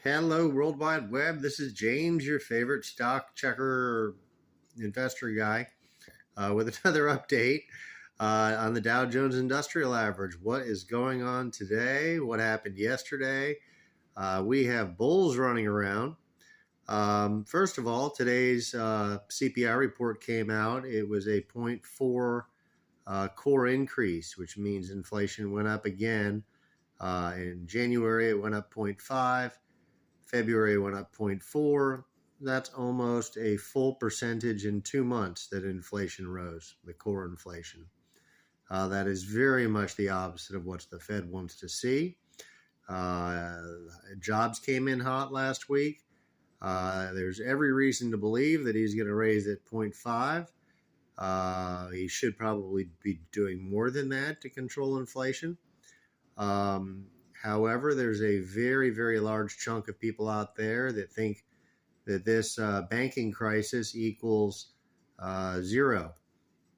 Hello, World Wide Web. This is James, your favorite stock checker investor guy, with another update on the Dow Jones Industrial Average. What is going on today? What happened yesterday? We have bulls running around. First of all, today's CPI report came out. It was a zero point 0.4 core increase, which means inflation went up again. In January, it went up 0.5. February went up 0.4. That's almost a full percentage in 2 months that inflation rose, the core inflation. That is very much the opposite of what the Fed wants to see. Jobs came in hot last week. There's every reason to believe that he's going to raise it 0.5. He should probably be doing more than that to control inflation. However, there's a very, very large chunk of people out there that think that this banking crisis equals zero.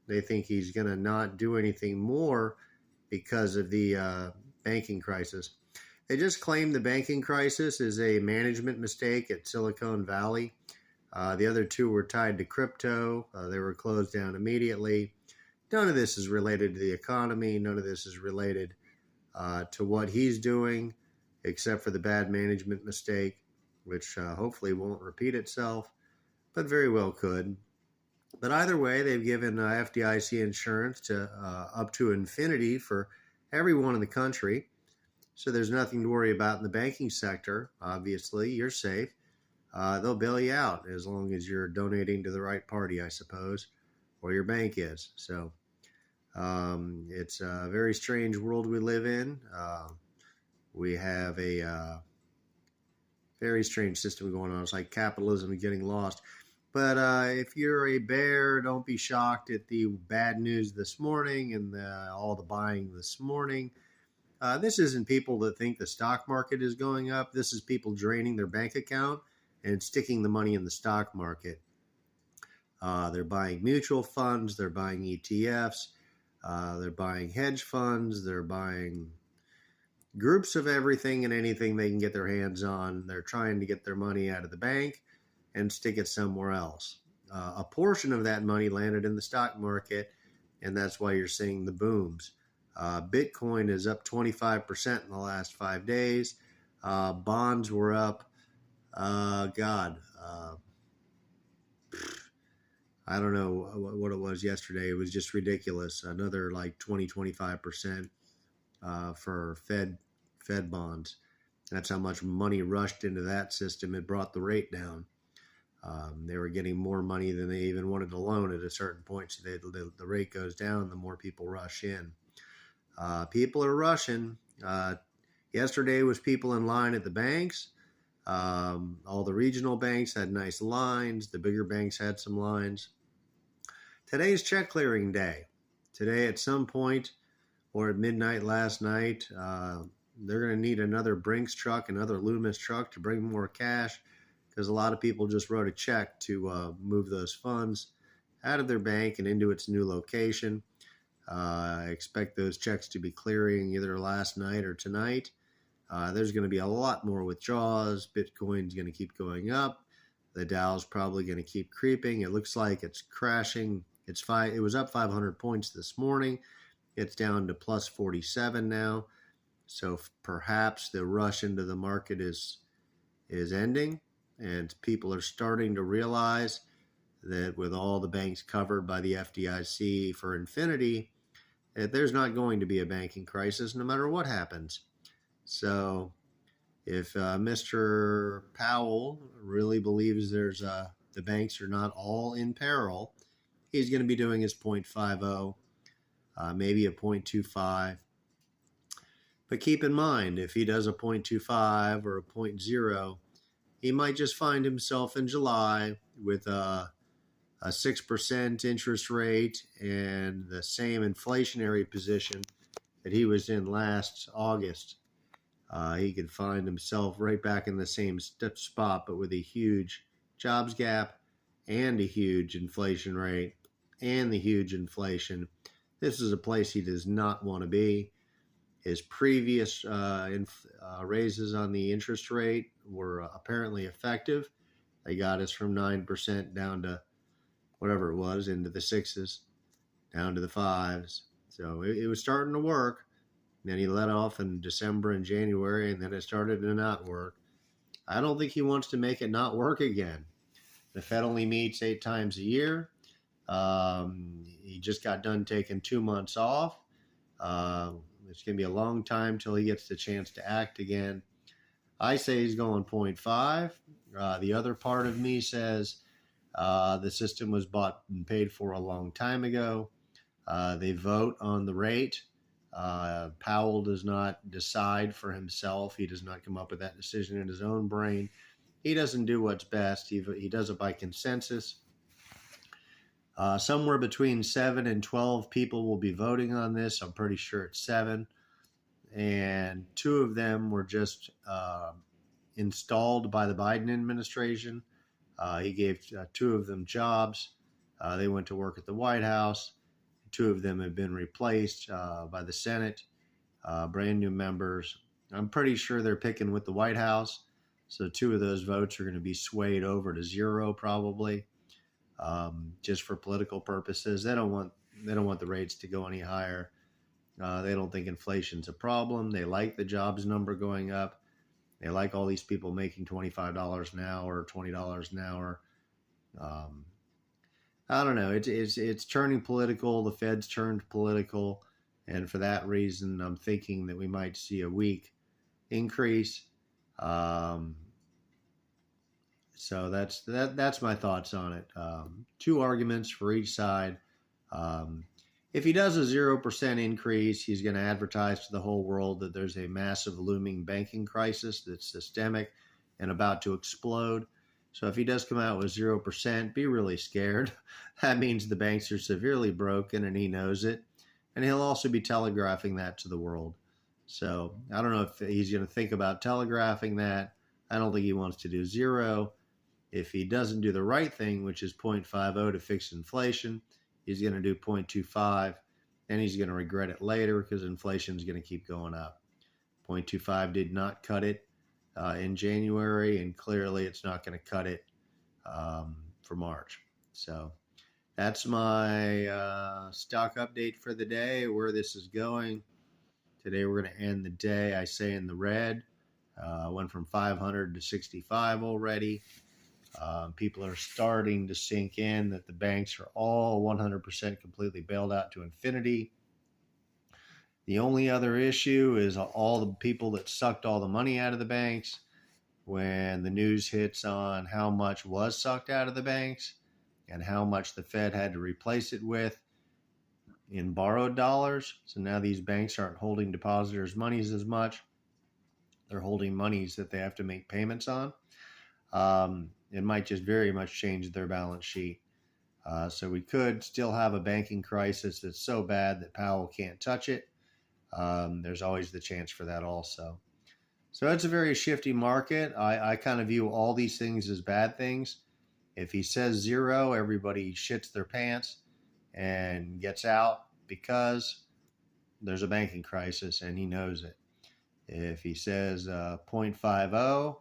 They think he's going to not do anything more because of the banking crisis. They just claim the banking crisis is a management mistake at Silicon Valley. The other two were tied to crypto. They were closed down immediately. None of this is related to the economy. None of this is related to what he's doing, except for the bad management mistake, which hopefully won't repeat itself, but very well could. But either way, they've given FDIC insurance to up to infinity for everyone in the country. So there's nothing to worry about in the banking sector. Obviously, you're safe. They'll bail you out as long as you're donating to the right party, I suppose, or your bank is. So it's a very strange world we live in. We have a very strange system going on. It's like capitalism getting lost. But if you're a bear, don't be shocked at the bad news this morning and all the buying this morning. This isn't people that think the stock market is going up. This is people draining their bank account and sticking the money in the stock market. They're buying mutual funds. They're buying ETFs. They're buying hedge funds. They're buying groups of everything and anything they can get their hands on. They're trying to get their money out of the bank and stick it somewhere else. A portion of that money landed in the stock market, and that's why you're seeing the booms. Bitcoin is up 25% in the last 5 days. Bonds were up, I don't know what it was yesterday. It was just ridiculous. Another like 20-25% for Fed bonds. That's how much money rushed into that system. It brought the rate down. They were getting more money than they even wanted to loan at a certain point. So the rate goes down, the more people rush in. People are rushing. Yesterday was people in line at the banks. All the regional banks had nice lines. The bigger banks had some lines. Today's check clearing day. Today at some point or at midnight last night, they're going to need another Brinks truck, another Loomis truck to bring more cash because a lot of people just wrote a check to move those funds out of their bank and into its new location. I expect those checks to be clearing either last night or tonight. There's going to be a lot more withdrawals. Bitcoin's going to keep going up. The Dow's probably going to keep creeping. It looks like it's crashing. It was up 500 points this morning. It's down to plus 47 now. So perhaps the rush into the market is ending, and people are starting to realize that with all the banks covered by the FDIC for infinity, that there's not going to be a banking crisis no matter what happens. So if Mr. Powell really believes the banks are not all in peril, he's going to be doing his 0.50, maybe a 0.25. But keep in mind, if he does a 0.25 or a 0.0, he might just find himself in July with a 6% interest rate and the same inflationary position that he was in last August. He could find himself right back in the same spot, but with a huge jobs gap and a huge inflation rate and the huge inflation. This is a place he does not want to be. His previous raises on the interest rate were apparently effective. They got us from 9% down to whatever it was, into the sixes, down to the fives. So it was starting to work. Then he let off in December and January, and then it started to not work. I don't think he wants to make it not work again. The Fed only meets 8 times a year. He just got done taking 2 months off. It's going to be a long time till he gets the chance to act again. I say he's going 0.5. The other part of me says the system was bought and paid for a long time ago. They vote on the rate. Powell does not decide for himself. He does not come up with that decision in his own brain. He doesn't do what's best. He does it by consensus. Somewhere between 7 and 12 people will be voting on this. I'm pretty sure it's 7. And 2 of them were just installed by the Biden administration. He gave 2 of them jobs. They went to work at the White House. 2 of them have been replaced by the Senate, brand new members. I'm pretty sure they're picking with the White House. So 2 of those votes are going to be swayed over to 0 probably, just for political purposes. They don't want the rates to go any higher. They don't think inflation's a problem. They like the jobs number going up. They like all these people making $25 an hour, $20 an hour. I don't know. It's turning political. The Fed's turned political, and for that reason, I'm thinking that we might see a weak increase. So that's my thoughts on it. 2 arguments for each side. If he does a 0% increase, he's going to advertise to the whole world that there's a massive looming banking crisis that's systemic and about to explode. So if he does come out with 0%, be really scared. That means the banks are severely broken and he knows it. And he'll also be telegraphing that to the world. So I don't know if he's going to think about telegraphing that. I don't think he wants to do 0. If he doesn't do the right thing, which is 0.50 to fix inflation, he's going to do 0.25, and he's going to regret it later because inflation is going to keep going up. 0.25 did not cut it in January, and clearly it's not going to cut it for March. So that's my stock update for the day, where this is going. Today we're going to end the day, I say, in the red. Went from 500 to 65 already. People are starting to sink in that the banks are all 100% completely bailed out to infinity. The only other issue is all the people that sucked all the money out of the banks. When the news hits on how much was sucked out of the banks and how much the Fed had to replace it with in borrowed dollars. So now these banks aren't holding depositors' monies as much. They're holding monies that they have to make payments on. It might just very much change their balance sheet. So we could still have a banking crisis that's so bad that Powell can't touch it. There's always the chance for that also. So it's a very shifty market. I kind of view all these things as bad things. If he says 0, everybody shits their pants and gets out because there's a banking crisis and he knows it. If he says 0.50,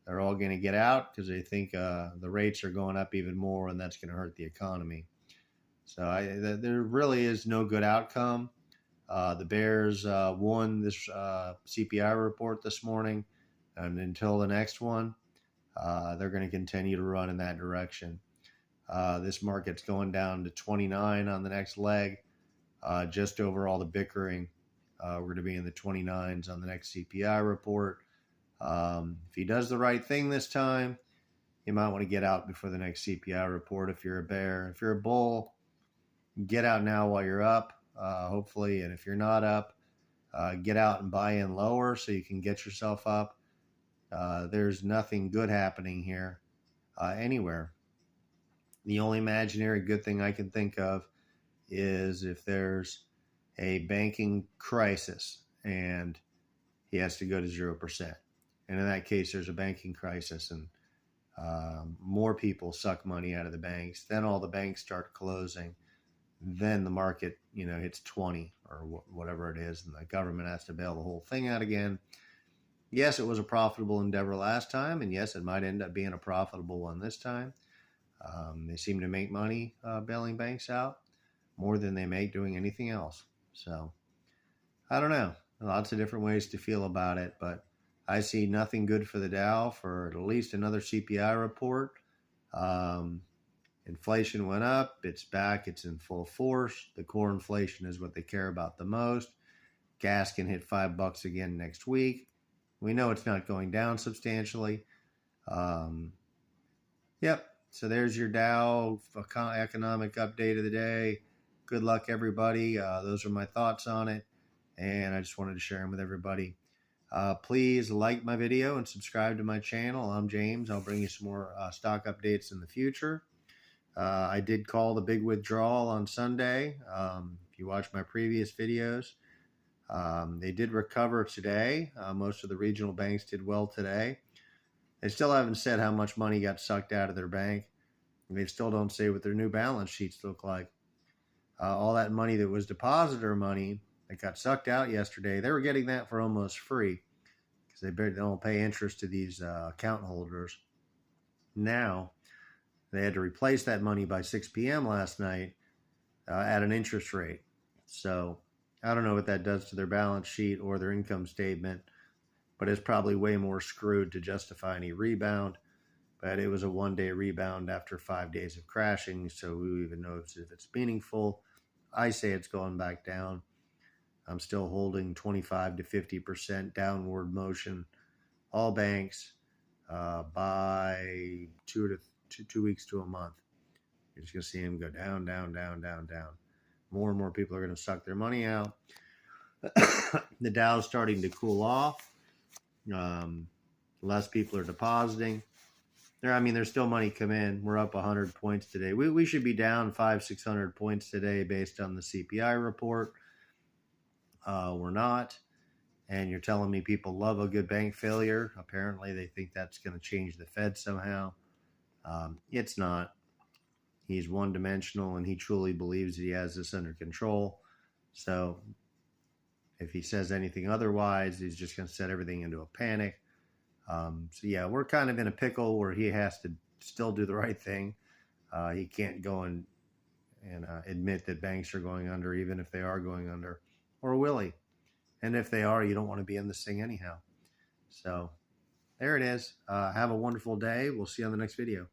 they're all going to get out because they think the rates are going up even more and that's going to hurt the economy. So there really is no good outcome. The Bears won this CPI report this morning, and until the next one, they're going to continue to run in that direction. This market's going down to 29 on the next leg, just over all the bickering. We're going to be in the 29s on the next CPI report. If he does the right thing this time, you might want to get out before the next CPI report if you're a bear. If you're a bull, get out now while you're up. Hopefully, and if you're not up, get out and buy in lower so you can get yourself up. There's nothing good happening here anywhere. The only imaginary good thing I can think of is if there's a banking crisis and he has to go to 0%. And in that case, there's a banking crisis and more people suck money out of the banks. Then all the banks start closing. then the market, hits 20 or whatever it is, and the government has to bail the whole thing out again. Yes, it was a profitable endeavor last time, and yes, it might end up being a profitable one this time. They seem to make money bailing banks out more than they make doing anything else. So I don't know. Lots of different ways to feel about it, but I see nothing good for the Dow for at least another CPI report. Inflation went up. It's back. It's in full force. The core inflation is what they care about the most. Gas can hit $5 again next week. We know it's not going down substantially. Yep. So there's your Dow economic update of the day. Good luck, everybody. Those are my thoughts on it, and I just wanted to share them with everybody. Please like my video and subscribe to my channel. I'm James. I'll bring you some more stock updates in the future. I did call the big withdrawal on Sunday. If you watch my previous videos, they did recover today. Most of the regional banks did well today. They still haven't said how much money got sucked out of their bank. They still don't say what their new balance sheets look like. All that money that was depositor money that got sucked out yesterday, they were getting that for almost free because they don't pay interest to these account holders. Now, they had to replace that money by 6 p.m. last night at an interest rate. So I don't know what that does to their balance sheet or their income statement, but it's probably way more screwed to justify any rebound. But it was a one-day rebound after 5 days of crashing, so who even knows if it's meaningful. I say it's going back down. I'm still holding 25 to 50% downward motion. All banks by 2 weeks to a month. You're just going to see them go down, down, down, down, down. More and more people are going to suck their money out. The Dow's starting to cool off. Less people are depositing. There's still money come in. We're up 100 points today. We should be down 500-600 points today based on the CPI report. We're not. And you're telling me people love a good bank failure. Apparently they think that's going to change the Fed somehow. It's not. He's one-dimensional, and he truly believes that he has this under control. So if he says anything otherwise, he's just going to set everything into a panic. So yeah, we're kind of in a pickle where he has to still do the right thing. He can't go and admit that banks are going under, even if they are going under, or will he? And if they are, you don't want to be in this thing anyhow. So there it is. Have a wonderful day. We'll see you on the next video.